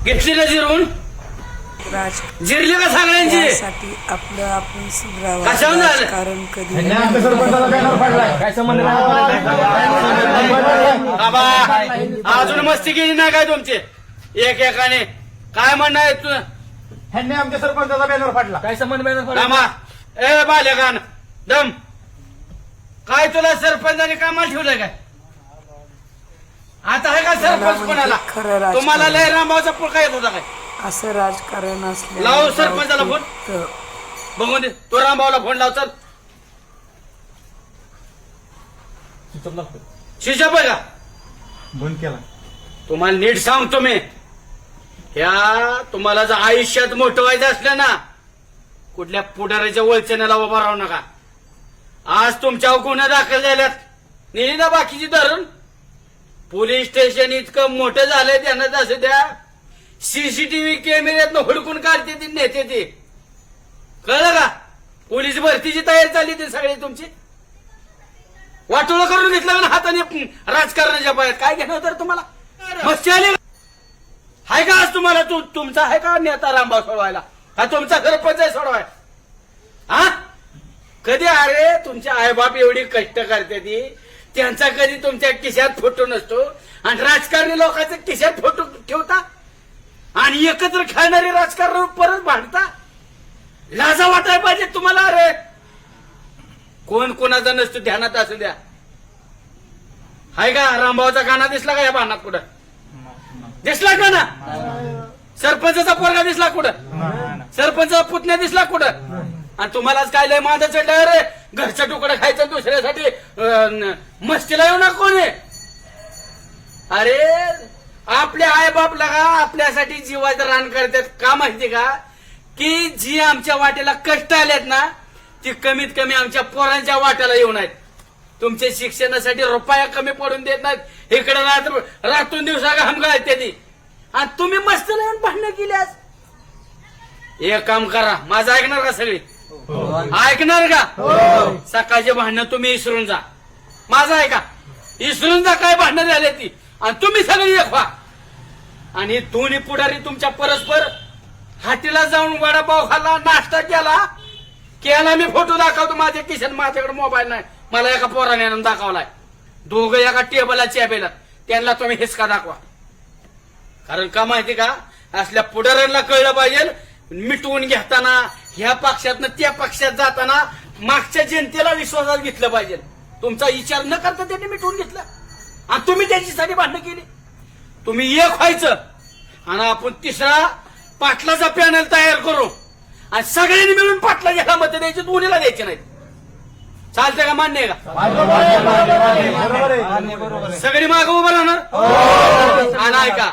घेतली ना जिरून जिरली का सगळ्यांची आपलं आपण सुधरावं. कशावर झालं? कारण कधी बाबा अजून मस्ती केली नाही काय तुमची एकाने काय म्हणणं आहे तू ह्यांनी आमच्या सरपंचाचा बॅनर फाडला. काय संबंध बॅनर रामा ए बालेगान दम काय तुला सरपंचाने कामाला ठेवलंय काय आता आहे का सरपंच कोणाला खरं राजकारण. तुम्हाला लय रामभाऊचा पुळका येत होता काय असं राजकारण असलं लाव सरपंचाला फोन बघून दे तो रामभाऊला फोन लाव चल शिशप आहे का बंद केला. तुम्हाला नीट सांगतो मी ह्या तुम्हाला जर आयुष्यात मोठं व्हायचं असलं ना कुठल्या पुढाऱ्याच्या वळचण्याला उभा राहू नका. आज तुमच्यावर गुन्हे दाखल झाल्यात नेली ना बाकीची धरून पोलीस स्टेशन इतकं मोठं झालंय त्यांना असं द्या सीसीटीव्ही कॅमेऱ्यातनं हुडकून काढते ती नेते ती कळलं का पोलीस भरतीची तयारी चालली ती सगळी तुमची वाटोळं करून घेतलं ना हाताने राजकारणाच्या बाहेर काय घेणं तर तुम्हाला मस्ती आली आहे का आज तुम्हाला तुमचा आहे का नेता रामभाऊ सोडवायला हा तुमचा सरपंच आहे सोडवाय हा कधी अरे तुमचे आईबाप एवढी कष्ट करते ती त्यांचा कधी तुमच्या खिशात फोटो नसतो आणि राजकारणी लोकांच्या खिशात फोटो ठेवता आणि एकत्र खेळणारे राजकारण परत भांडता लाजा वाटायला पाहिजे तुम्हाला अरे कोण कोणाचा नसतो ध्यानात असू द्या हाय का रामभाऊचा गाणा दिसला का या भांडणात कुठं दिसला का ना सरपंचाचा पोरगा दिसला कुठं सरपंचाचा पुतण्या दिसला कुठं आणि तुम्हालाच काय लय माझं चढलं रे घरचं तुकडं खायचं दुसऱ्यासाठी मस्तीला येऊ ना कोणी अरे आपल्या आईबाप लगा आपल्यासाठी जीवाचं रान करतात का माहिती का की जी आमच्या वाटेला कष्ट आलेत ना ती कमीत कमी आमच्या पोरांच्या वाट्याला येऊन आहेत तुमच्या शिक्षणासाठी रुपया कमी पडून देत नाहीत इकडे रातून दिवसा घाम घालते ती आणि तुम्ही मस्तीला येऊन भांडणं केल्यास एक काम करा माझं ऐकणार का सगळी ऐकणार का सकाळचे भांडणं तुम्ही विसरून जा माझं ऐका विसरून जा काय भांडणं झाले ती आणि तुम्ही सगळी एक व्हा आणि दोन्ही पुढारी तुमच्या परस्पर हाटीला जाऊन वडापाव खाल्ला नाश्ता केला मी फोटो दाखवतो माझ्या किशन माझ्याकडे मोबाईल नाही मला एका पोराने आणून दाखवलाय दोघं एका टेबलला चॅबेला त्यांना तुम्ही हिसका दाखवा कारण का माहिती का असल्या पुढाऱ्यांना कळलं पाहिजे मिटवून घेताना ह्या पक्षातनं त्या पक्षात जाताना मागच्या जनतेला विश्वासात घेतलं पाहिजे तुमचा विचार न करता त्यांनी मिटवून घेतलं आणि तुम्ही त्यांच्यासाठी भांडणं केली तुम्ही एक व्हायचं आणि आपण तिसरा पाटलाचा पॅनल तयार करू आणि सगळ्यांनी मिळून पाटलाच्या मत द्यायचे दोन्हीला द्यायचे नाहीत चालतंय का मान्य आहे का सगळी मागं उभं राहणार आणि ऐका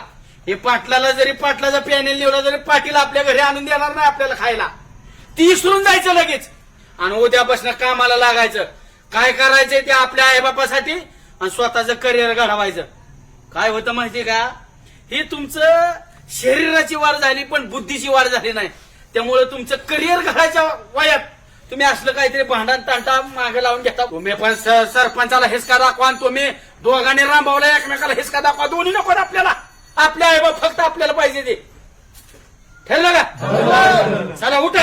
हे पाटलाला जरी पाटलाचा पॅनेल निवडला तरी पाटील आपल्या घरी आणून देणार नाही आपल्याला खायला ती विसरून जायचं लगेच आणि उद्यापासून कामाला लागायचं काय करायचंय ते आपल्या आईबापासाठी आणि स्वतःचं करिअर घडवायचं काय होतं माहितीये का ही तुमचं शरीराची वाढ झाली पण बुद्धीची वाढ झाली नाही त्यामुळे तुमचं करिअर घडायच्या वयात तुम्ही असलं काहीतरी भांडण तांटा मागे लावून घेता तुम्ही पण सरपंचाला हिसका दाखवा आणि तुम्ही दोघांनी रामभाऊला एकमेकाला हिसका दाखवा दोन्ही नको आपल्याला आपल्या आईबाप फक्त आपल्याला पाहिजे ते ठरलं का चला उठा